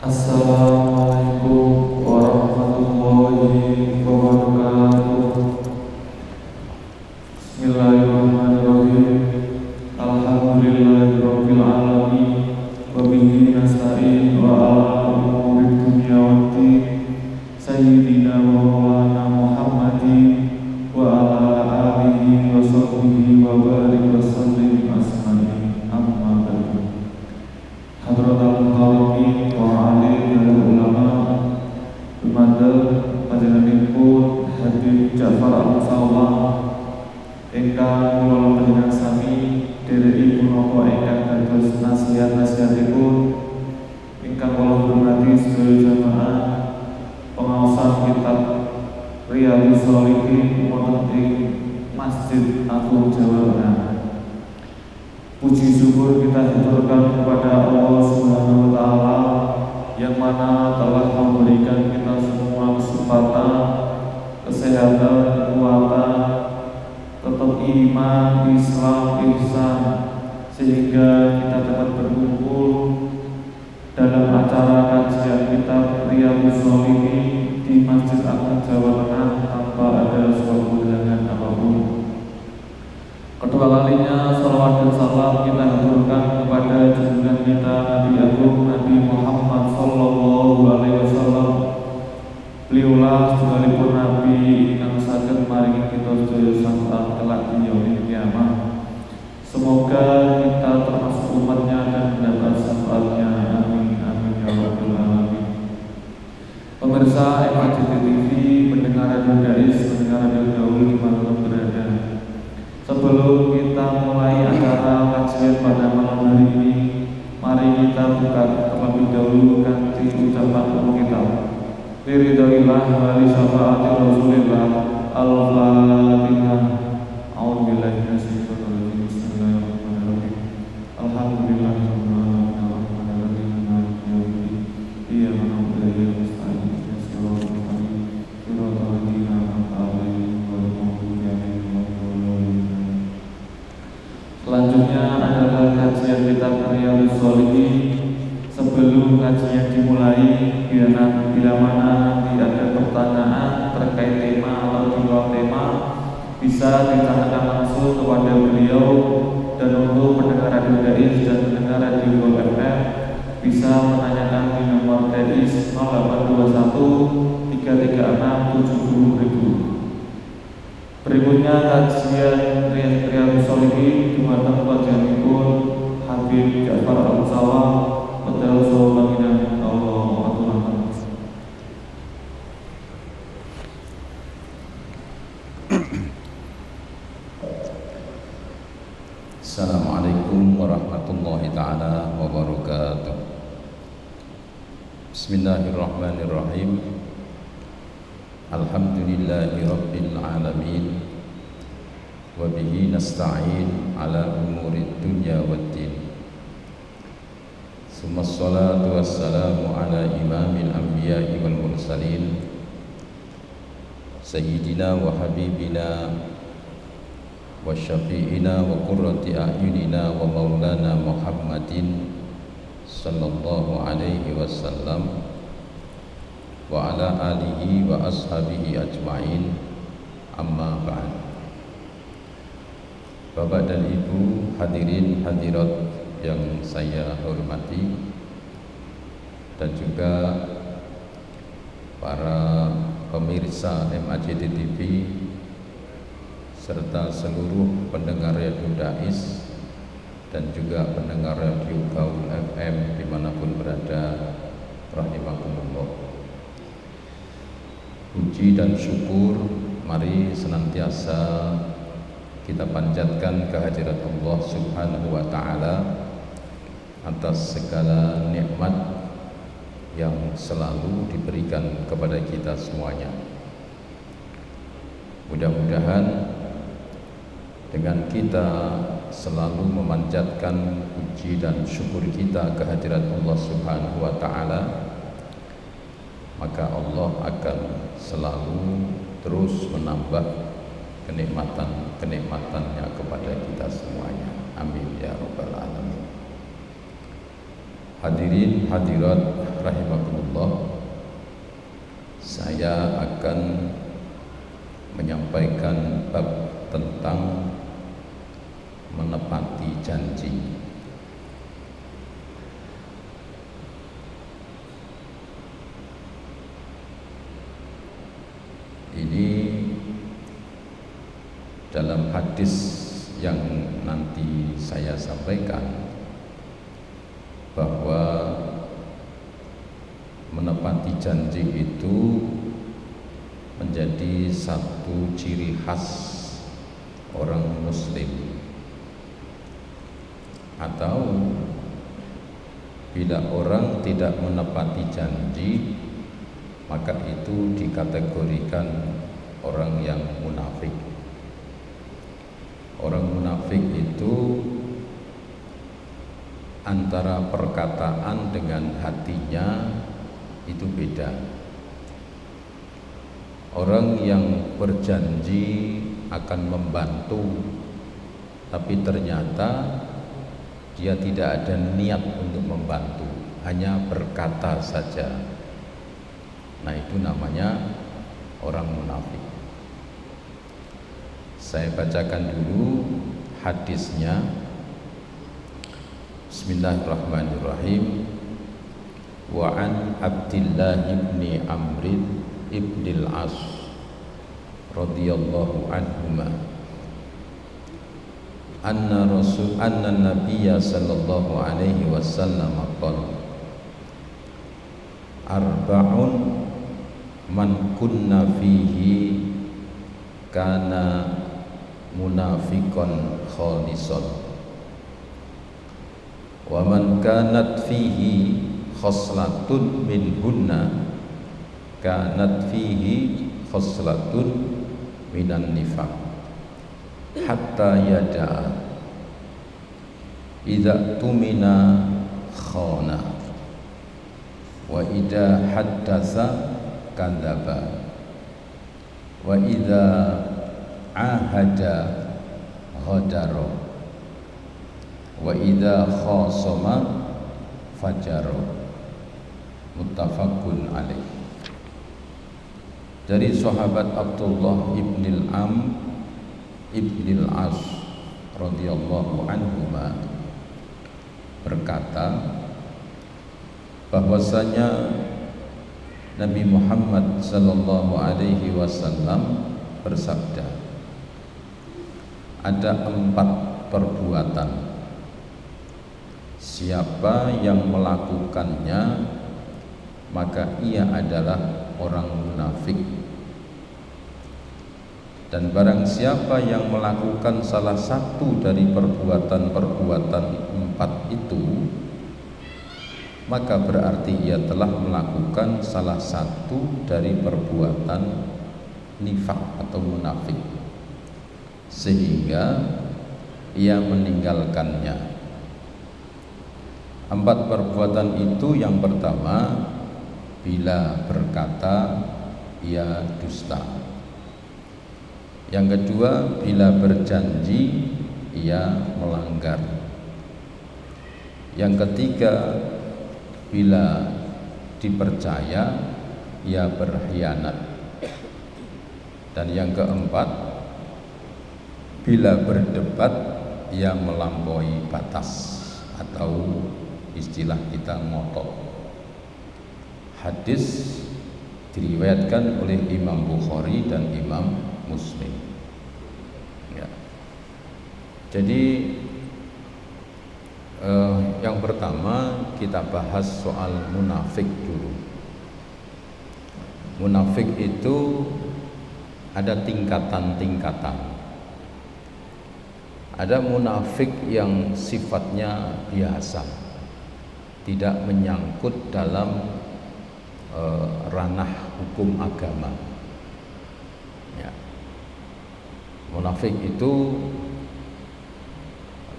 Assalamualaikum warahmatullahi wabarakatuh. Bismillahirrahmanirrahim. Alhamdulillahirabbil alamin. Wa bihi nasta'in wa ala umuri dunya waddin. Sayyidina wa maulana Muhammadin wa ala alihi wa sahbihi wa barik wa sallim asma'in. Amma ba'du. Hadratul hadirin wa alim ulama Umadal panjenenganipun Habib Ja'far Al-Musawwar ingkang kula panjenengan sami dereki punapa ingkang dados nasihat-nasihatipun ingkang kula hormati sedaya jamaah pengaosan kitab Riyadhus Shalihin wonten ing Masjid Agung Jawa Tengah. Puji syukur kita haturkan kepada Allah Subhanahu wa Ta'ala yang mana telah memberikan kita semua kesempatan, kesehatan, kekuatan, tetap iman, Islam, ihsan, sehingga kita dapat berkumpul dalam acara kajian kitab Riyadhus Shalihin di Masjid Agung Jawa Tengah tanpa ada suatu halangan apapun. Kedua kalinya salawat dan salam kita haturkan kepada junjungan kita Nabi Agung Nabi Muhammad Sallallahu Alaihi Wasallam. Beliaulah sekalipun Nabi yang saged maringi kita sedaya syafaat kelak di yaumil kiamah. Semoga kita termasuk umatnya dan mendapat syafaatnya. Amin amin ya rabbal alamin. Pemirsa MAJT TV, pendengar Radio Dais, pendengar Radio Gaul dimanapun berada. Sebelum kita mulai acara kajian pada malam hari ini, mari kita buka terlebih dahulu kanthi ucapan umum kita. Biridhillah wa li syafaati Rasulillah. Al-Fatihah. A'udzubillahi minasyaitonir rajim. Bismillahirrahmanirrahim. Alhamdulillahirabbil alamin. Maliki yaumiddin. Iyyaka na'budu wa iyyaka nasta'in. Ihdinas siratal mustaqim. Siratal ladzina an'amta 'alaihim ghairil maghdubi 'alaihim waladdallin. Selanjutnya adalah kajian kitab Riyadhus Shalihin. Sebelum kajian dimulai, bila mana nanti ada pertanyaan terkait tema atau di luar tema, bisa ditanyakan langsung kepada beliau. Dan untuk pendengar Radio Dais dan pendengar Radio Gaul FM bisa menanyakan di nomor Dais 0821 336 70.000. Berikutnya kajian Riyadhus Shalihin dumateng panjenenganipun Habib Ja'far Al-Musawwar qaddasa baginah Allah aturaken. Assalamualaikum warahmatullahi taala wabarakatuh. Bismillahirrahmanirrahim. Alhamdulillahi rabbil alamin. Wa bihi nasta'in ala umuri dunya waddin. Summa salatu wassalamu ala imamil anbiya'i wal mursalin Sayyidina wa habibina wa syafi'ina wa qurrati a'yunina wa maulana Muhammadin sallallahu alaihi wasallam wa ala alihi wa ashabihi ajma'in. Amma ba'd. Bapak dan Ibu hadirin hadirat yang saya hormati, dan juga para pemirsa MAJT TV serta seluruh pendengar Radio Dais dan juga pendengar Radio Gaul FM dimanapun berada, rahimakumullah. Puji dan syukur mari senantiasa kita panjatkan kehadirat Allah Subhanahu wa Ta'ala atas segala nikmat yang selalu diberikan kepada kita semuanya. Mudah-mudahan dengan kita selalu memanjatkan puji dan syukur kita kehadirat Allah Subhanahu wa Ta'ala, maka Allah akan selalu terus menambah kenikmatan-kenikmatannya kepada kita semuanya. Amin ya rabbal alamin. Hadirin hadirat rahimakumullah, saya akan menyampaikan bab tentang menepati janji. Ini dalam hadis yang nanti saya sampaikan, bahwa menepati janji itu menjadi satu ciri khas orang muslim, atau bila orang tidak menepati janji maka itu dikategorikan orang yang munafik. Orang munafik itu antara perkataan dengan hatinya itu beda. Orang yang berjanji akan membantu tapi ternyata dia tidak ada niat untuk membantu, hanya berkata saja, nah itu namanya orang munafik. Saya bacakan dulu hadisnya. Bismillahirrahmanirrahim. Wa an Abdillah ibni Amr ibn al-As radhiyallahu anhuma anna nabiyya sallallahu alaihi wasallam qala arba'un man kunna fihi kana munafiqan khalisan wa man kanat fihi khoslatun minhunna kanat fihi khoslatun minan nifaq hatta yada'a idza tumina khana wa idza haddatsa kadzaba wa idza ahada ghadara wa idza khasama fajara. Muttafaqun alaih. Dari sahabat Abdullah ibn al-Am ibn al-As radhiyallahu anhuma berkata bahwasanya Nabi Muhammad sallallahu alaihi wasallam bersabda, ada 4 perbuatan, siapa yang melakukannya maka ia adalah orang munafik, dan barang siapa yang melakukan salah satu dari perbuatan-perbuatan 4 itu maka berarti ia telah melakukan salah satu dari perbuatan nifak atau munafik sehingga ia meninggalkannya. 4 perbuatan itu, yang pertama, bila berkata ia dusta. Yang kedua, bila berjanji ia melanggar. Yang ketiga, bila dipercaya ia berkhianat. Dan yang keempat, bila berdebat ia melampaui batas, atau istilah kita ngotot. Hadis diriwayatkan oleh Imam Bukhari dan Imam Muslim. Ya. Jadi yang pertama kita bahas soal munafik dulu. Munafik itu ada tingkatan-tingkatan. Ada munafik yang sifatnya biasa, tidak menyangkut dalam ranah hukum agama. Ya. Munafik itu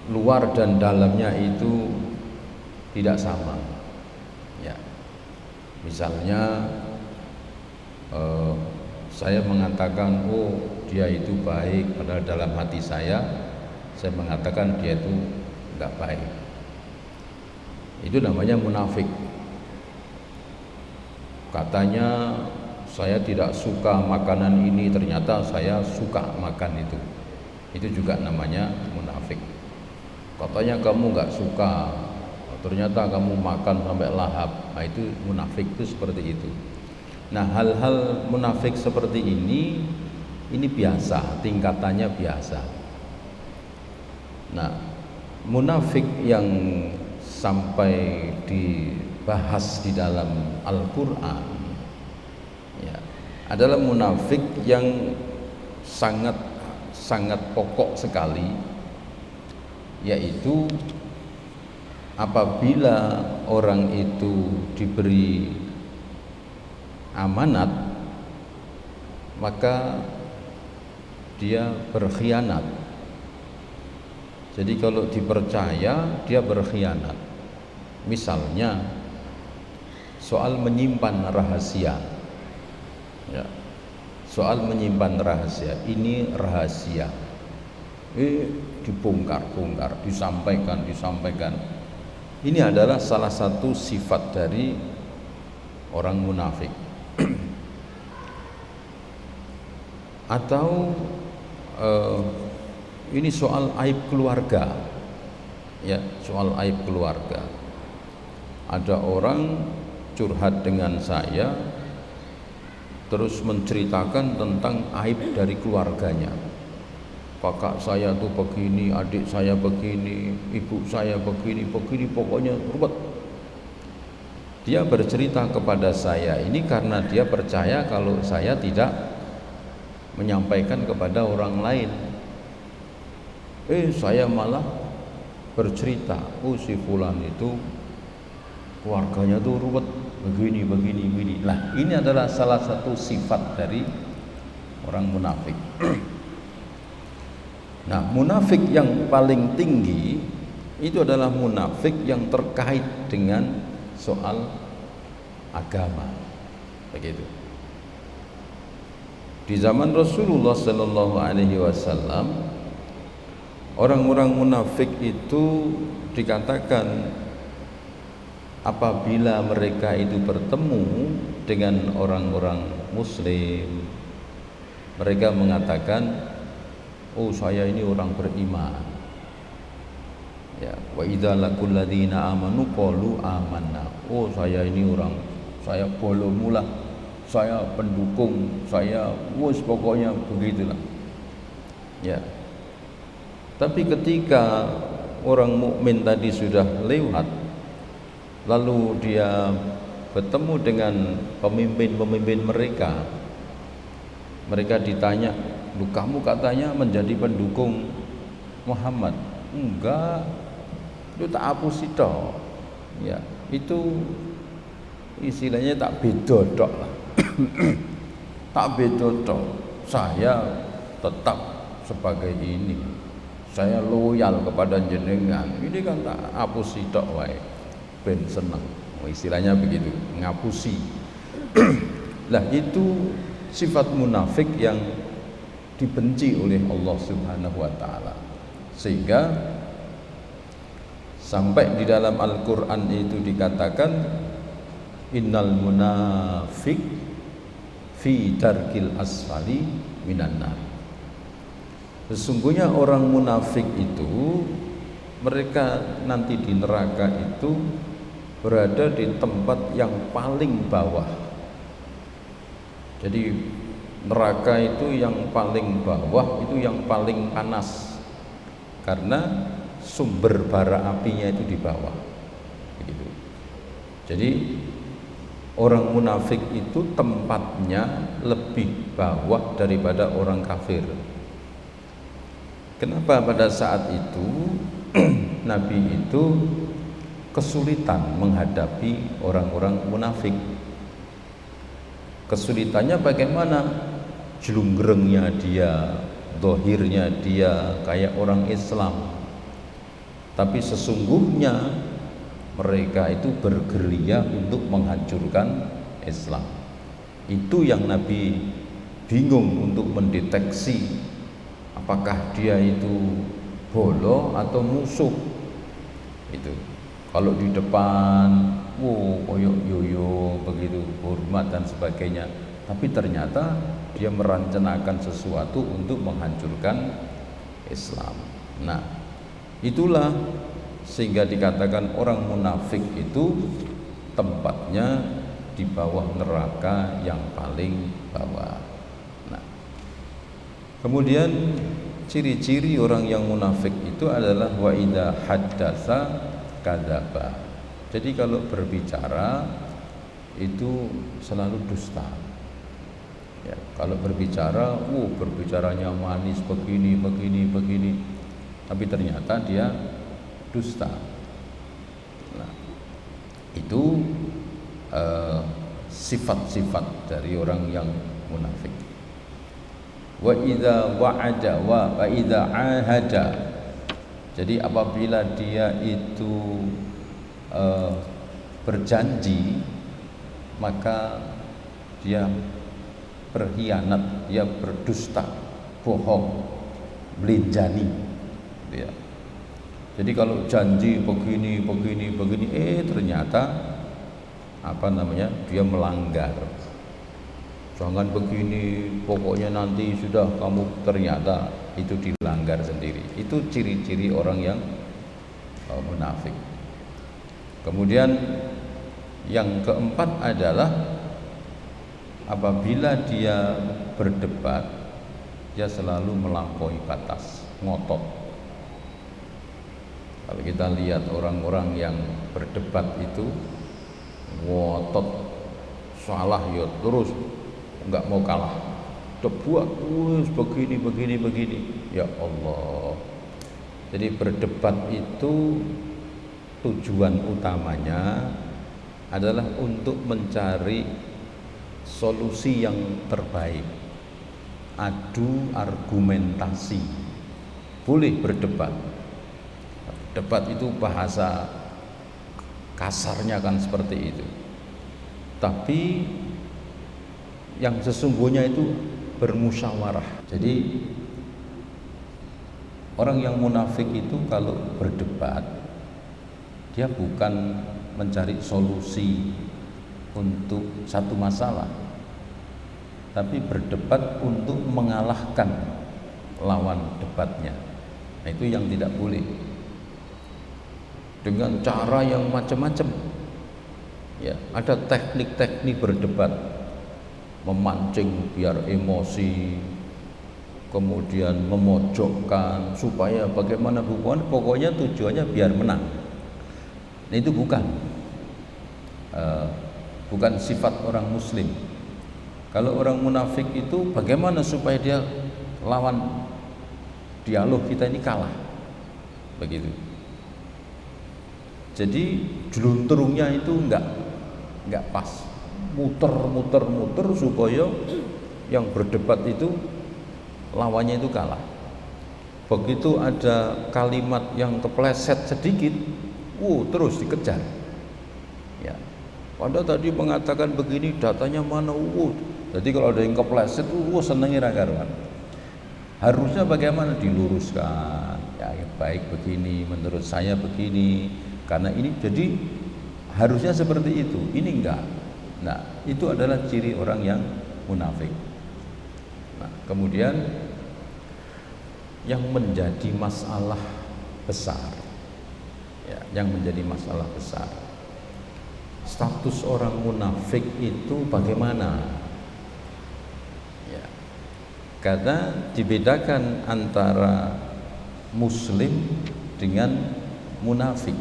luar dan dalamnya itu tidak sama. Ya. Misalnya saya mengatakan, oh dia itu baik, padahal dalam hati saya mengatakan dia itu enggak baik. Itu namanya munafik. Katanya saya tidak suka makanan ini, ternyata saya suka makan itu. Itu juga namanya munafik. Katanya kamu nggak suka, ternyata kamu makan sampai lahap. Nah, itu munafik, itu seperti itu. Nah, hal-hal munafik seperti ini biasa, tingkatannya biasa. Nah, munafik yang sampai dibahas di dalam Al-Quran ya, adalah munafik yang sangat pokok sekali, yaitu apabila orang itu diberi amanat maka dia berkhianat. Jadi kalau dipercaya dia berkhianat. Misalnya soal menyimpan rahasia ya, soal menyimpan rahasia, ini rahasia dibongkar-bongkar, disampaikan. Ini adalah salah satu sifat dari orang munafik. Atau ini soal aib keluarga ya, soal aib keluarga. Ada orang curhat dengan saya, terus menceritakan tentang aib dari keluarganya. Kakak saya tuh begini, adik saya begini, ibu saya begini, pokoknya ruwet. Dia bercerita kepada saya ini karena dia percaya kalau saya tidak menyampaikan kepada orang lain. Saya malah bercerita, si fulan itu keluarganya tuh ruwet, begini. Nah, ini adalah salah satu sifat dari orang munafik. Nah, munafik yang paling tinggi itu adalah munafik yang terkait dengan soal agama. Begitu. Di zaman Rasulullah Sallallahu Alaihi Wasallam, orang-orang munafik itu dikatakan apabila mereka itu bertemu dengan orang-orang Muslim, mereka mengatakan, saya ini orang beriman. Ya, wa idza laqul ladzina amanu qalu amanna. Saya ini orang, saya bolo mula, saya pendukung, saya pokoknya begitulah. Ya. Tapi ketika orang mukmin tadi sudah lewat, lalu dia bertemu dengan pemimpin-pemimpin mereka, mereka ditanya, kamu katanya menjadi pendukung Muhammad? Enggak, itu tak hapus itu. Ya, itu istilahnya tak beda dok lah. Tak beda dok. Saya tetap sebagai ini. Saya loyal kepada jenengan. Ini kan tak hapus itu wae. Ben seneng. Istilahnya begitu, ngapusi. Lah itu sifat munafik yang dibenci oleh Allah Subhanahu wa taala. Sehingga sampai di dalam Al-Qur'an itu dikatakan innal munafik fi darkil asfali minan nar. Sesungguhnya orang munafik itu mereka nanti di neraka itu berada di tempat yang paling bawah. Jadi neraka itu yang paling bawah, itu yang paling panas karena sumber bara apinya itu di bawah. Begitu. Jadi orang munafik itu tempatnya lebih bawah daripada orang kafir. Kenapa pada saat itu Nabi itu kesulitan menghadapi orang-orang munafik? Kesulitannya bagaimana? Jelunggerengnya dia, dohirnya dia kayak orang Islam, tapi sesungguhnya mereka itu bergerilya untuk menghancurkan Islam. Itu yang Nabi bingung untuk mendeteksi apakah dia itu bolo atau musuh. Itu Kalau di depan, koyok yoyo begitu, hormat dan sebagainya. Tapi ternyata dia merencanakan sesuatu untuk menghancurkan Islam. Nah, itulah sehingga dikatakan orang munafik itu tempatnya di bawah neraka yang paling bawah. Nah, kemudian ciri-ciri orang yang munafik itu adalah wa idza haddatsa kadzaba. Jadi kalau berbicara itu selalu dusta. Ya, kalau berbicara, berbicaranya manis begini, tapi ternyata dia dusta. Nah, itu sifat-sifat dari orang yang munafik. Wa idza wa'ada wa idza ahada. Jadi apabila dia itu berjanji, maka dia berkhianat, dia berdusta, bohong, belinjani, ya. Jadi kalau janji begini, ternyata dia melanggar. Jangan begini, pokoknya nanti sudah kamu, ternyata itu dilanggar sendiri. Itu ciri-ciri orang yang munafik. Kemudian yang keempat adalah apabila dia berdebat, dia selalu melampaui batas, ngotot. Kalau kita lihat orang-orang yang berdebat itu ngotot, salah ya terus enggak mau kalah, buat begini, ya Allah. Jadi berdebat itu tujuan utamanya adalah untuk mencari solusi yang terbaik, adu argumentasi. Boleh berdebat. Debat itu bahasa kasarnya kan seperti itu, tapi yang sesungguhnya itu bermusyawarah. Jadi orang yang munafik itu kalau berdebat, dia bukan mencari solusi untuk satu masalah, tapi berdebat untuk mengalahkan lawan debatnya. Nah, itu yang tidak boleh, dengan cara yang macam-macam. Ya, ada teknik-teknik berdebat, memancing biar emosi, kemudian memojokkan supaya bagaimana hubungan, pokoknya tujuannya biar menang. Nah, itu bukan sifat orang muslim. Kalau orang munafik itu bagaimana supaya dia lawan dialog kita ini kalah, begitu. Jadi jelunturungnya itu enggak pas, muter supaya yang berdebat itu lawannya itu kalah. Begitu ada kalimat yang kepleset sedikit, terus dikejar. Ya. Padahal tadi mengatakan begini, datanya mana? Jadi kalau ada yang kepleset, senengnya ragaruan. Harusnya bagaimana? Diluruskan. Ya, baik begini, menurut saya begini, karena ini, jadi harusnya seperti itu. Ini enggak. Nah, itu adalah ciri orang yang munafik. Nah, kemudian yang menjadi masalah besar, ya, yang menjadi masalah besar, status orang munafik itu bagaimana? Ya, karena dibedakan antara muslim dengan munafik.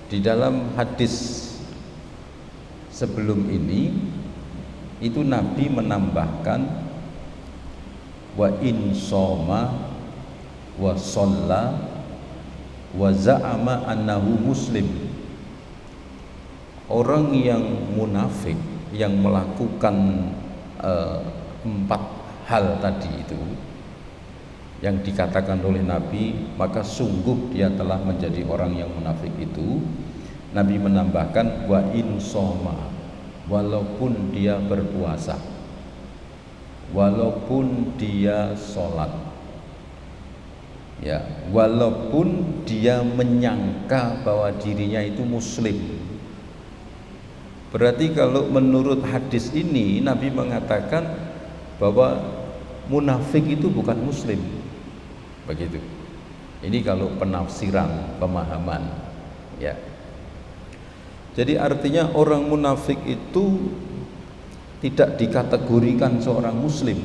Di dalam hadis sebelum ini itu Nabi menambahkan wa in shoma wa shalla wa za'ama annahu muslim. Orang yang munafik yang melakukan 4 hal tadi itu yang dikatakan oleh Nabi, maka sungguh dia telah menjadi orang yang munafik itu. Nabi menambahkan wa in shoma, walaupun dia berpuasa, walaupun dia sholat, Ya, walaupun dia menyangka bahwa dirinya itu muslim. Berarti kalau menurut hadis ini Nabi mengatakan bahwa munafik itu bukan muslim. Begitu. Ini kalau penafsiran, pemahaman, ya. Jadi artinya orang munafik itu tidak dikategorikan seorang muslim.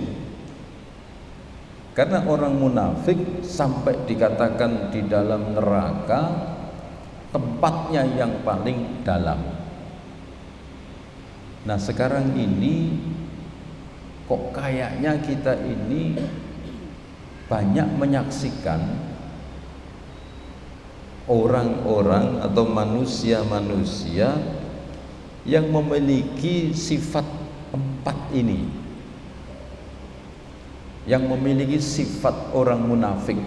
Karena orang munafik sampai dikatakan di dalam neraka tempatnya yang paling dalam. Nah, sekarang ini kok kayaknya kita ini banyak menyaksikan orang-orang atau manusia-manusia yang memiliki sifat empat ini, yang memiliki sifat orang munafik.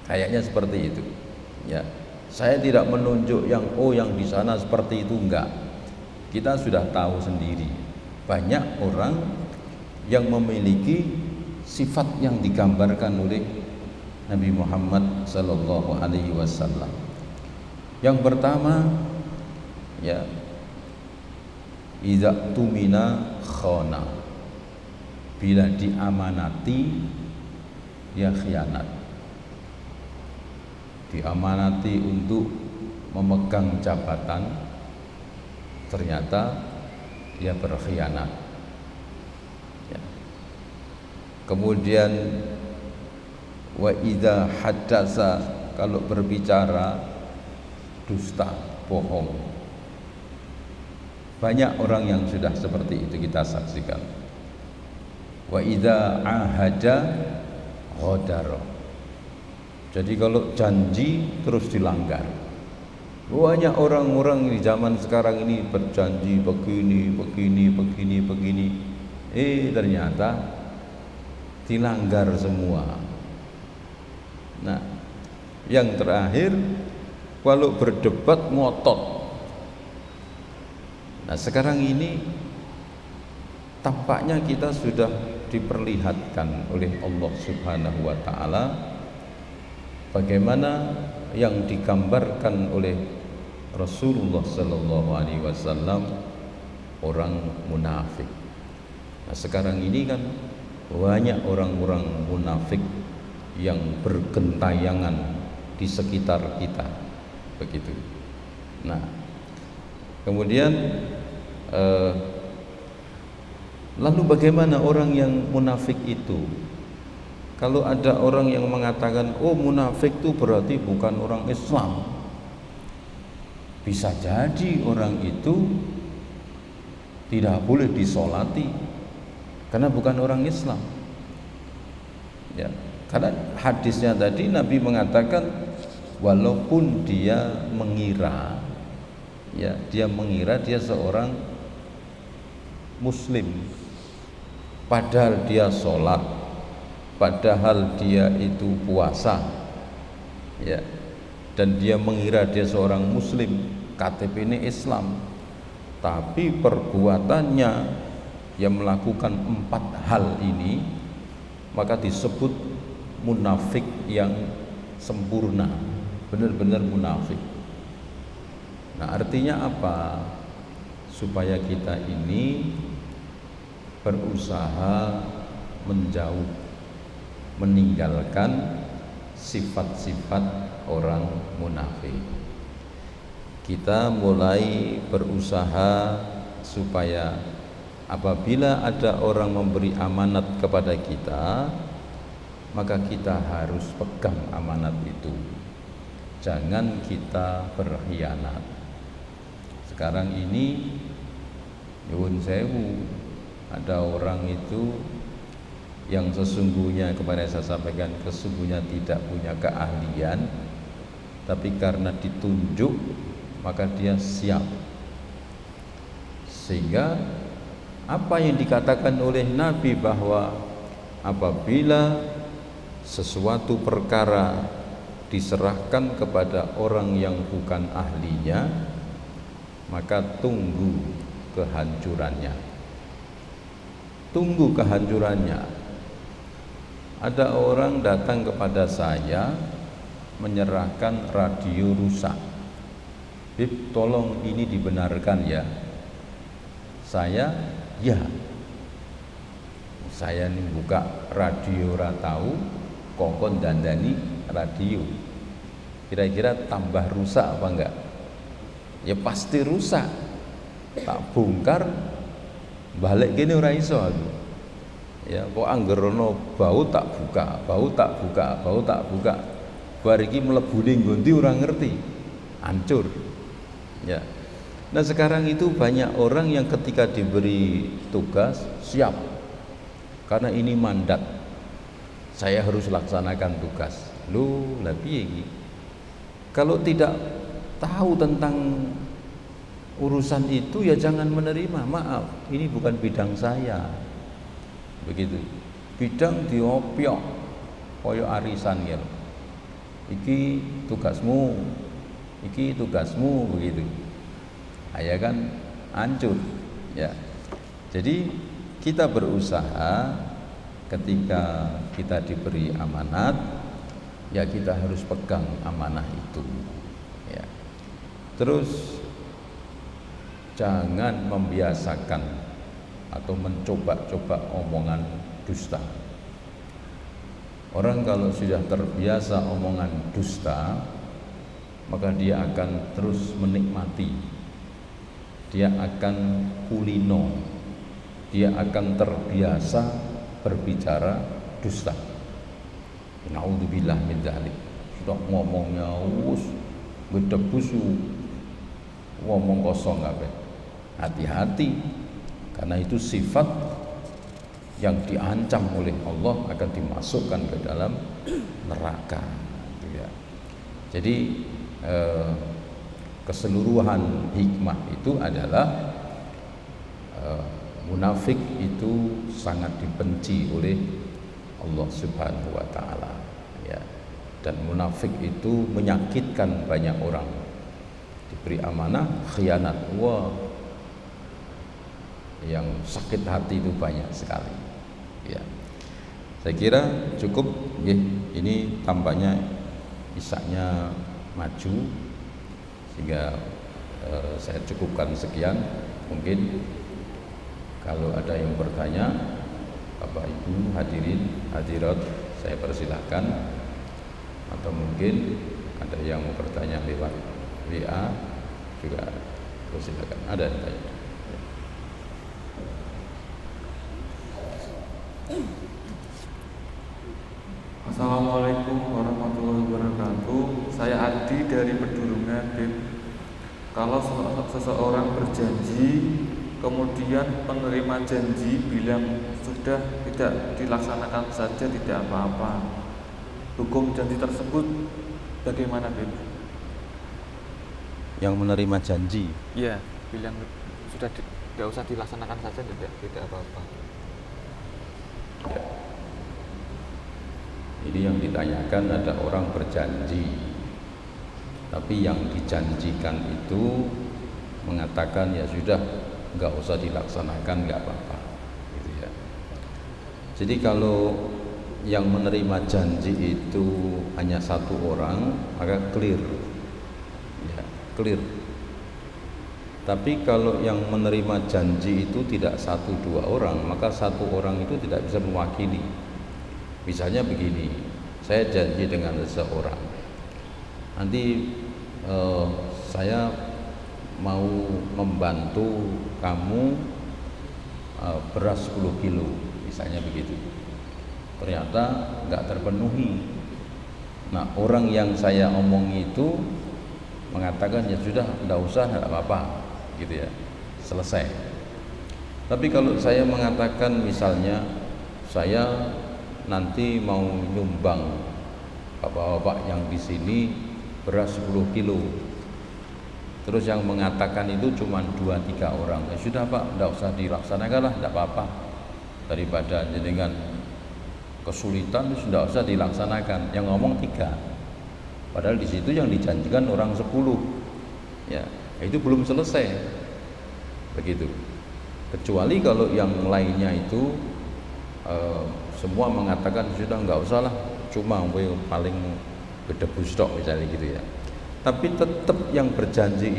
Kayaknya seperti itu. Ya, saya tidak menunjuk yang yang di sana seperti itu, enggak. Kita sudah tahu sendiri, banyak orang yang memiliki sifat yang digambarkan oleh Nabi Muhammad sallallahu alaihi wasallam. Yang pertama, ya, idza tumina khana. Bila diamanati dia khianat. Diamanati untuk memegang jabatan, ternyata dia berkhianat. Ya. Kemudian wa idza haddasa, kalau berbicara dusta, bohong. Banyak orang yang sudah seperti itu kita saksikan. Wa idza ahada ghadara. Jadi kalau janji terus dilanggar. Banyak orang-orang di zaman sekarang ini berjanji begini, ternyata dilanggar semua. Nah, yang terakhir, kalau berdebat ngotot. Nah, sekarang ini tampaknya kita sudah diperlihatkan oleh Allah Subhanahu wa taala bagaimana yang digambarkan oleh Rasulullah sallallahu alaihi wasallam orang munafik. Nah, sekarang ini kan banyak orang-orang munafik yang bergentayangan di sekitar kita, begitu. Nah, kemudian lalu bagaimana orang yang munafik itu? Kalau ada orang yang mengatakan, munafik itu berarti bukan orang Islam. Bisa jadi orang itu tidak boleh disolati karena bukan orang Islam. Ya, karena hadisnya tadi Nabi mengatakan walaupun dia mengira, ya, dia mengira dia seorang muslim, padahal dia sholat, padahal dia itu puasa, ya, dan dia mengira dia seorang muslim, KTP ini Islam, tapi perbuatannya yang melakukan 4 hal ini, maka disebut munafik yang sempurna, benar-benar munafik. Nah, artinya apa? Supaya kita ini berusaha menjauh, meninggalkan sifat-sifat orang munafik. Kita mulai berusaha supaya apabila ada orang memberi amanat kepada kita, maka kita harus pegang amanat itu. Jangan kita berkhianat. Sekarang ini nyuwun sewu, ada orang itu yang sesungguhnya, kepada saya sampaikan, sesungguhnya tidak punya keahlian, tapi karena ditunjuk maka dia siap. Sehingga apa yang dikatakan oleh Nabi bahwa apabila sesuatu perkara diserahkan kepada orang yang bukan ahlinya, maka tunggu kehancurannya. Tunggu kehancurannya. Ada orang datang kepada saya menyerahkan radio rusak. Bib, tolong ini dibenarkan ya. Saya, ya. Saya ini buka radio ratau, kokon dandani radio. Kira-kira tambah rusak apa enggak? Ya pasti rusak. Tak bongkar, balik gini ora iso aku. Ya, kok anggerono bau tak buka, bau tak buka, bau tak buka. Bar iki mlebu ning ngondi ora ngerti. Hancur. Ya. Nah, sekarang itu banyak orang yang ketika diberi tugas siap. Karena ini mandat. Saya harus laksanakan tugas. Loh, lah piye iki? Kalau tidak tahu tentang urusan itu ya jangan menerima. Maaf, ini bukan bidang saya. Begitu. Bidang diopiok koyo arisan ya. Iki tugasmu. Iki tugasmu begitu. Ya kan hancur ya. Jadi kita berusaha ketika kita diberi amanat ya kita harus pegang amanah itu ya. Terus jangan membiasakan atau mencoba-coba omongan dusta. Orang kalau sudah terbiasa omongan dusta, maka dia akan terus menikmati. Dia akan kulino. Dia akan terbiasa berbicara dusta. Naudzubillah min dzalik. Sudah ngomongnya bedebusu, ngomong kosong kabeh. Hati-hati, karena itu sifat yang diancam oleh Allah akan dimasukkan ke dalam neraka. Jadi keseluruhan hikmah itu adalah munafik itu sangat dibenci oleh Allah Subhanahu wa taala ya. Dan munafik itu menyakitkan banyak orang. Diberi amanah khianat. Wah, yang sakit hati itu banyak sekali ya. Saya kira cukup ya. Ini tampaknya isaknya maju sehingga saya cukupkan sekian. Mungkin kalau ada yang bertanya, Bapak Ibu hadirin hadirat, saya persilahkan. Atau mungkin ada yang mau bertanya lewat WA juga persilahkan. Ada yang tanya? Assalamualaikum warahmatullahi wabarakatuh. Saya Adi dari Pedulungan, Bib. Kalau seseorang berjanji kemudian penerima janji bilang sudah tidak dilaksanakan saja tidak apa-apa, hukum janji tersebut bagaimana, Bib? Yang menerima janji? Iya, bilang sudah tidak usah dilaksanakan saja tidak apa-apa. Ya. Ini yang ditanyakan, ada orang berjanji, tapi yang dijanjikan itu mengatakan ya sudah nggak usah dilaksanakan, nggak apa-apa, gitu ya. Jadi kalau yang menerima janji itu hanya satu orang, maka clear, ya clear. Tapi kalau yang menerima janji itu tidak satu dua orang, maka satu orang itu tidak bisa mewakili. Misalnya begini, saya janji dengan seseorang, nanti saya mau membantu kamu beras 10 kilo, misalnya begitu. Ternyata nggak terpenuhi. Nah, orang yang saya omong itu mengatakan ya sudah, nggak usah, nggak apa-apa, gitu ya, selesai. Tapi kalau saya mengatakan misalnya saya nanti mau nyumbang bapak-bapak yang di sini beras 10 kilo, terus yang mengatakan itu cuma 2-3 orang, ya sudah Pak, tidak usah dilaksanakan lah, tidak apa-apa, daripada dengan kesulitan sudah usah dilaksanakan. Yang ngomong 3, padahal di situ yang dijanjikan orang 10, ya itu belum selesai, begitu. Kecuali kalau yang lainnya itu semua mengatakan sudah nggak usah lah, cuma paling bedebus tok misalnya gitu ya. Tapi tetap yang berjanji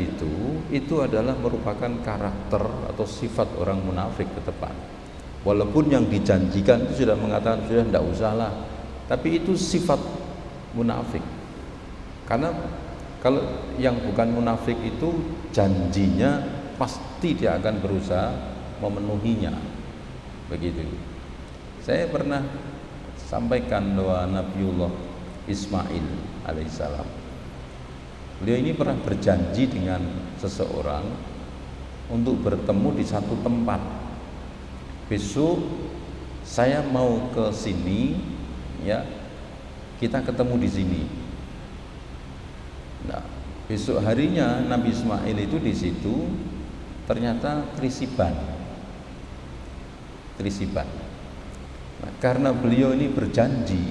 itu adalah merupakan karakter atau sifat orang munafik ke depan. Walaupun yang dijanjikan itu sudah mengatakan sudah nggak usah lah, tapi itu sifat munafik. Karena kalau yang bukan munafik itu janjinya pasti dia akan berusaha memenuhinya, begitu. Saya pernah sampaikan doa Nabiullah Ismail alaihissalam. Beliau ini pernah berjanji dengan seseorang untuk bertemu di satu tempat. Besok saya mau ke sini, ya, kita ketemu di sini. Nah, besok harinya Nabi Ismail itu di situ ternyata trisiban. Nah, karena beliau ini berjanji,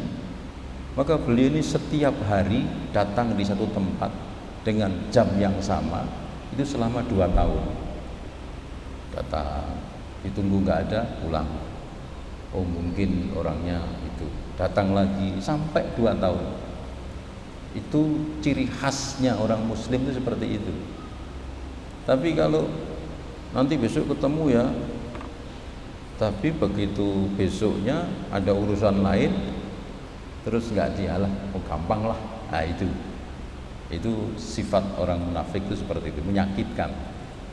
maka beliau ini setiap hari datang di satu tempat dengan jam yang sama itu selama 2 tahun. Datang, ditunggu nggak ada, pulang. Oh mungkin orangnya itu, datang lagi sampai 2 tahun. Itu ciri khasnya orang muslim itu seperti itu. Tapi kalau nanti besok ketemu ya, tapi begitu besoknya ada urusan lain, terus nggak dialah, oh gampang lah. Nah itu sifat orang munafik itu seperti itu, menyakitkan.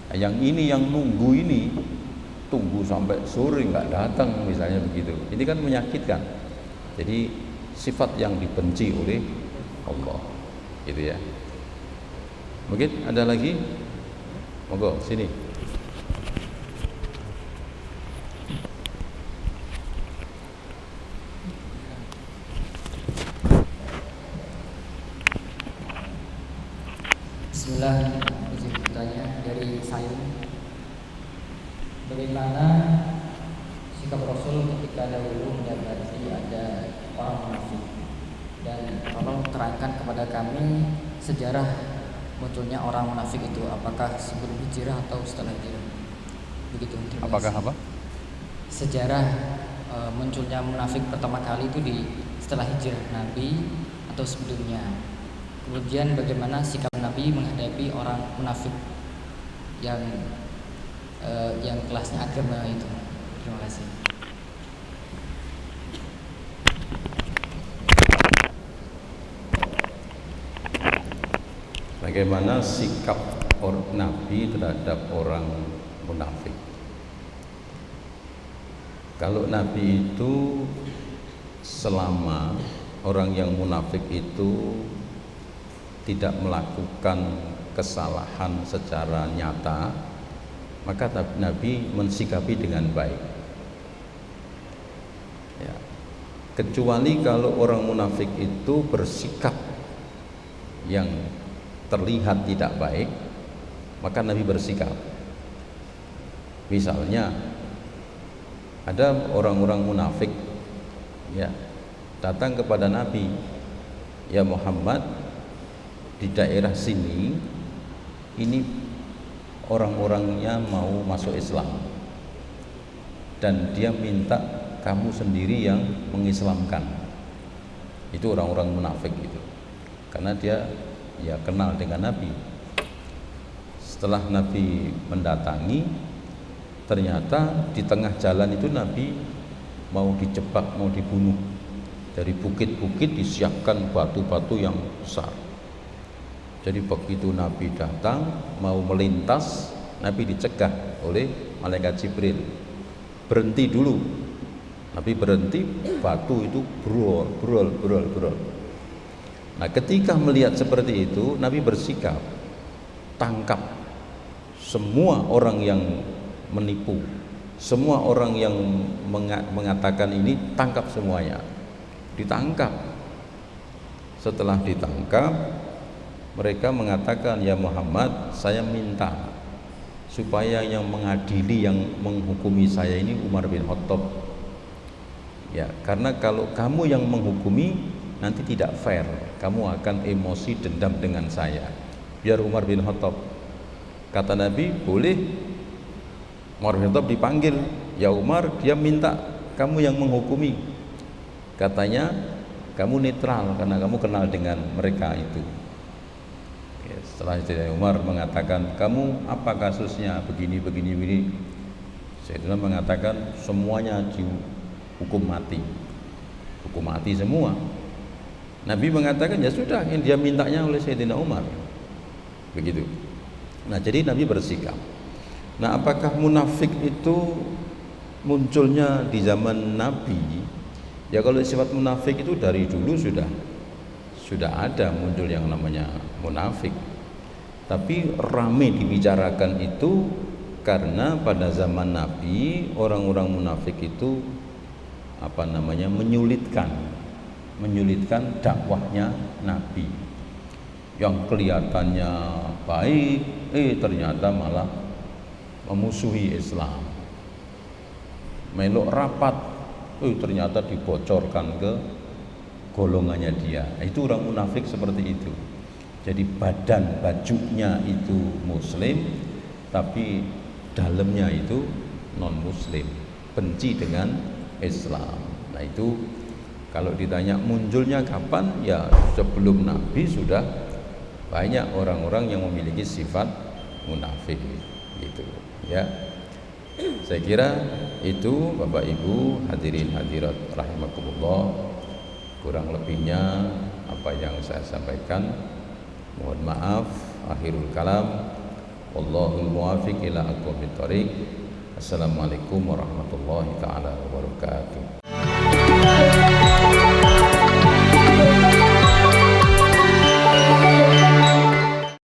Nah, yang ini yang nunggu ini tunggu sampai sore nggak datang misalnya begitu, ini kan menyakitkan. Jadi sifat yang dibenci oleh Allah, gitu ya. Mungkin ada lagi, monggo sini. Bismillah, izin bertanya dari saya. Bagaimana sikap Rasul ketika dahulu mendapati ada orang munafik, dan tolong terangkan kepada kami sejarah munculnya orang munafik itu, apakah sebelum hijrah atau setelah hijrah? Begitu. Apakah apa? Sejarah munculnya munafik pertama kali itu setelah hijrah Nabi atau sebelumnya? Kemudian bagaimana sikap Nabi menghadapi orang munafik yang kelasnya agama itu? Terima kasih. Bagaimana sikap Nabi terhadap orang munafik? Kalau Nabi itu selama orang yang munafik itu tidak melakukan kesalahan secara nyata, maka Nabi mensikapi dengan baik. Ya. Kecuali kalau orang munafik itu bersikap yang terlihat tidak baik, maka Nabi bersikap. Misalnya ada orang-orang munafik, ya, datang kepada Nabi, ya Muhammad, di daerah sini ini orang-orangnya mau masuk Islam dan dia minta kamu sendiri yang mengislamkan. Itu orang-orang munafik itu, karena dia ya kenal dengan Nabi. Setelah Nabi mendatangi, ternyata di tengah jalan itu Nabi mau dijebak, mau dibunuh. Dari bukit-bukit disiapkan batu-batu yang besar. Jadi begitu Nabi datang mau melintas, Nabi dicegah oleh malaikat Jibril. Berhenti dulu. Nabi berhenti, batu itu brol. Nah, ketika melihat seperti itu, Nabi bersikap, tangkap semua orang yang menipu, semua orang yang mengatakan ini, tangkap semuanya. Ditangkap. Setelah ditangkap, mereka mengatakan, ya Muhammad, saya minta supaya yang mengadili, yang menghukumi saya ini Umar bin Khattab. Ya, karena kalau kamu yang menghukumi nanti tidak fair, kamu akan emosi, dendam dengan saya. Biar Umar bin Khattab. Kata Nabi, boleh. Umar bin Khattab dipanggil, ya Umar, dia minta kamu yang menghukumi. Katanya kamu netral karena kamu kenal dengan mereka itu. Ya, setelah Sayyidina Umar mengatakan, kamu apa kasusnya, begini. Sayyidina mengatakan semuanya dihukum mati, hukum mati semua. Nabi mengatakan ya sudah, yang dia mintanya oleh Sayyidina Umar, begitu. Nah, jadi Nabi bersikap. Nah, apakah munafik itu munculnya di zaman Nabi? Ya, kalau sifat munafik itu dari dulu sudah ada muncul yang namanya munafik. Tapi rame dibicarakan itu karena pada zaman Nabi orang-orang munafik itu menyulitkan dakwahnya Nabi. Yang kelihatannya baik, ternyata malah memusuhi Islam. Melok rapat, ternyata dibocorkan ke golongannya dia. Itu orang munafik seperti itu. Jadi badan bajunya itu muslim, tapi dalamnya itu non muslim, benci dengan Islam. Nah, itu kalau ditanya munculnya kapan, ya sebelum Nabi sudah banyak orang-orang yang memiliki sifat munafik gitu ya. Saya kira itu Bapak Ibu hadirin hadirat rahimakumullah, kurang lebihnya apa yang saya sampaikan mohon maaf. Akhirul kalam, wallahul muwaffiq ila aqwamit thoriq. Assalamualaikum warahmatullahi taala wabarakatuh.